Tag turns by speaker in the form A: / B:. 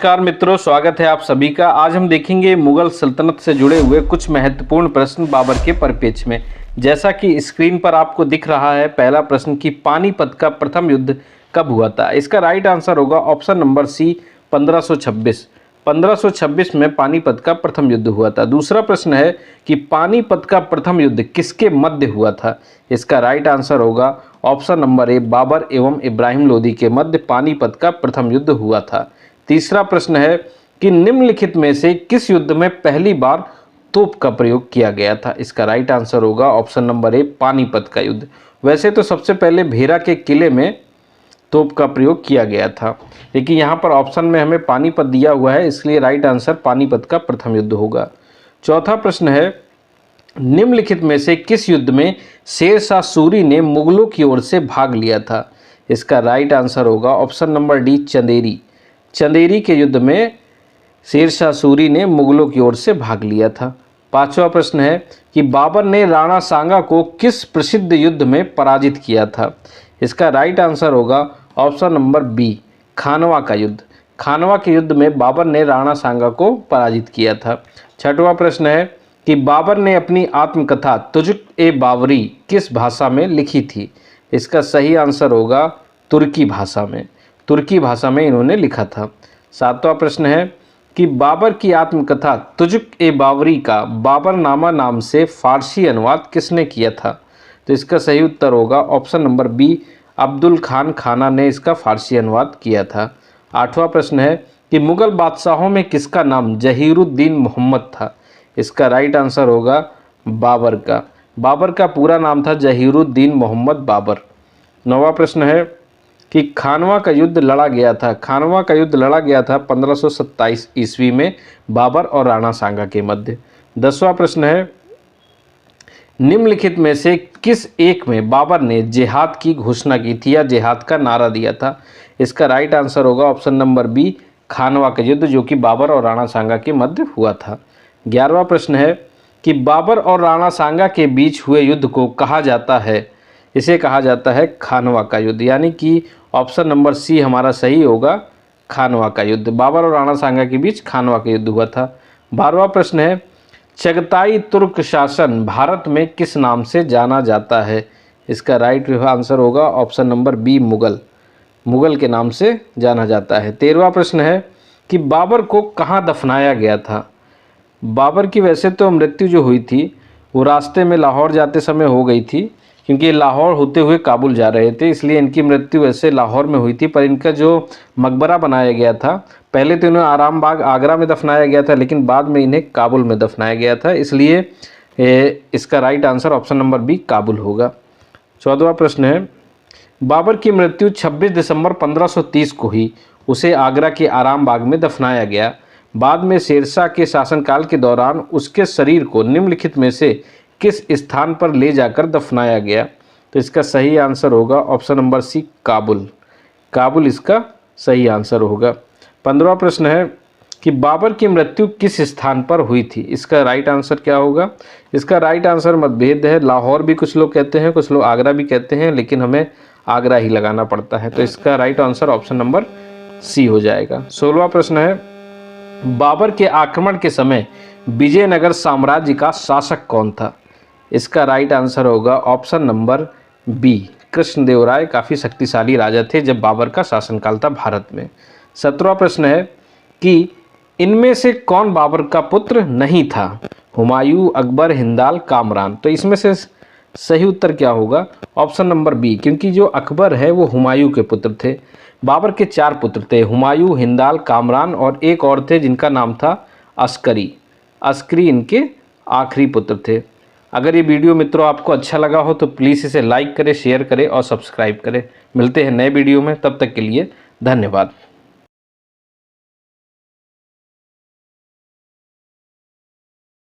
A: नमस्कार मित्रों, स्वागत है आप सभी का। आज हम देखेंगे मुगल सल्तनत से जुड़े हुए कुछ महत्वपूर्ण प्रश्न बाबर के परिप्रेक्ष्य में। जैसा कि स्क्रीन पर आपको दिख रहा है, पहला प्रश्न कि पानीपत का प्रथम युद्ध कब हुआ था। इसका राइट आंसर होगा ऑप्शन नंबर सी 1526। 1526 में पानीपत का प्रथम युद्ध हुआ था। दूसरा प्रश्न है कि पानीपत का प्रथम युद्ध किसके मध्य हुआ था। इसका राइट आंसर होगा ऑप्शन नंबर ए बाबर एवं इब्राहिम लोदी के मध्य पानीपत का प्रथम युद्ध हुआ था। तीसरा प्रश्न है कि निम्नलिखित में से किस युद्ध में पहली बार तोप का प्रयोग किया गया था। इसका राइट आंसर होगा ऑप्शन नंबर ए पानीपत का युद्ध। वैसे तो सबसे पहले भेरा के किले में तोप का प्रयोग किया गया था, लेकिन यहाँ पर ऑप्शन में हमें पानीपत दिया हुआ है, इसलिए राइट आंसर पानीपत का प्रथम युद्ध होगा। चौथा प्रश्न है निम्नलिखित में से किस युद्ध में शेरशाह सूरी ने मुगलों की ओर से भाग लिया था। इसका राइट आंसर होगा option number D Chanderi. Chanderi के युद्ध में शेरशाह सूरी ने मुगलों की ओर से भाग लिया था। पांचवा प्रश्न है कि बाबर ने राणा सांगा को किस प्रसिद्ध युद्ध में पराजित किया था। इसका राइट आंसर होगा ऑप्शन नंबर बी खानवा का युद्ध। खानवा के युद्ध में बाबर ने राणा सांगा को पराजित किया था। छठवां प्रश्न है कि बाबर ने अपनी आत्मकथा तुजुक-ए-बाबरी किस भाषा में लिखी थी। इसका सही आंसर होगा तुर्की भाषा में। तुर्की भाषा में इन्होंने लिखा था। सातवां प्रश्न है कि बाबर की आत्मकथा तुजुक-ए-बाबरी का बाबरनामा नाम से फारसी अनुवाद किसने किया था। तो इसका सही उत्तर होगा option number B Abdul Khan Khana ने इसका फारसी अनुवाद किया था। आठवां प्रश्न है कि मुगल बादशाहों में किसका नाम जहीरुद्दीन मोहम्मद था। इसका राइट आंसर होगा बाबर का। बाबर का पूरा नाम था जहीरुद्दीन मोहम्मद बाबर। नौवां प्रश्न है कि खानवा का युद्ध लड़ा गया था। खानवा का युद्ध लड़ा गया था 1527 ईस्वी में बाबर और राणा सांगा के मध्य। 10वां प्रश्न है निम्नलिखित में से किस एक में बाबर ने जिहाद की घोषणा की थी या जिहाद का नारा दिया था। इसका राइट आंसर होगा ऑप्शन नंबर बी खानवा का युद्ध, जो कि बाबर और राणा सांगा के मध्य हुआ था। 11वां प्रश्न है कि बाबर और राणा सांगा के बीच हुए युद्ध को कहा जाता है, इसे कहा जाता है खानवा का युद्ध, यानी कि ऑप्शन नंबर सी हमारा सही होगा खानवा का युद्ध। बाबर और राणा सांगा के बीच खानवा का युद्ध हुआ था। 12वां प्रश्न है चगताई तुर्क शासन भारत में किस नाम से जाना जाता है। इसका राइट आंसर होगा option number B Mughal. Mughal के नाम से जाना जाता है। 13वां प्रश्न है कि बाबर को कहाँ दफनाया गया था। बाबर की वैसे तो मृत्यु जो हुई थी वो रास्ते में लाहौर जाते समय हो गई थी, क्योंकि लाहौर होते हुए काबुल जा रहे थे, इसलिए इनकी मृत्यु वैसे लाहौर में हुई थी। पर इनका जो मकबरा बनाया गया था, पहले तो इन्हें आराम बाग आगरा में दफनाया गया था, लेकिन बाद में इन्हें काबुल में दफनाया गया था, इसलिए इसका right answer option number B Kabul होगा। 14वां प्रश्न है बाबर की मृत्यु 26 दिसंबर 1530 को ही उसे आगरा के आराम बाग में दफनाया गया। बाद में शेरशाह के शासनकाल के दौरान उसके शरीर को निम्नलिखित में से किस स्थान पर ले जाकर दफनाया गया। तो इसका सही आंसर होगा option number C Kabul. Kabul इसका सही आंसर होगा। 15वां प्रश्न है कि बाबर की मृत्यु किस स्थान पर हुई थी। इसका राइट आंसर क्या होगा। इसका राइट आंसर मतभेद है। लाहौर भी कुछ लोग कहते हैं, कुछ लोग आगरा भी कहते हैं, लेकिन हमें आगरा ही लगाना पड़ता है। तो इसका right answer option number C हो जाएगा। 16वां प्रश्न है बाबर के आक्रमण के समय विजयनगर साम्राज्य का शासक कौन था। इसका राइट आंसर होगा ऑप्शन नंबर बी कृष्णदेवराय। काफ़ी शक्तिशाली राजा थे जब बाबर का शासनकाल था भारत में। 17वां प्रश्न है कि इनमें से कौन बाबर का पुत्र नहीं था। हुमायूं, अकबर, हिंदाल, कामरान। तो इसमें से सही उत्तर क्या होगा। ऑप्शन नंबर बी, क्योंकि जो अकबर है वो हुमायूं के पुत्र थे। बाबर के 4 पुत्र थे, हुमायूं, हिंदाल, कामरान और एक और थे जिनका नाम था अस्करी। अस्करी इनके आखिरी पुत्र थे। अगर ये वीडियो मित्रों आपको अच्छा लगा हो तो प्लीज़ इसे लाइक करें, शेयर करें और सब्सक्राइब करें। मिलते हैं नए वीडियो में, तब तक के लिए धन्यवाद।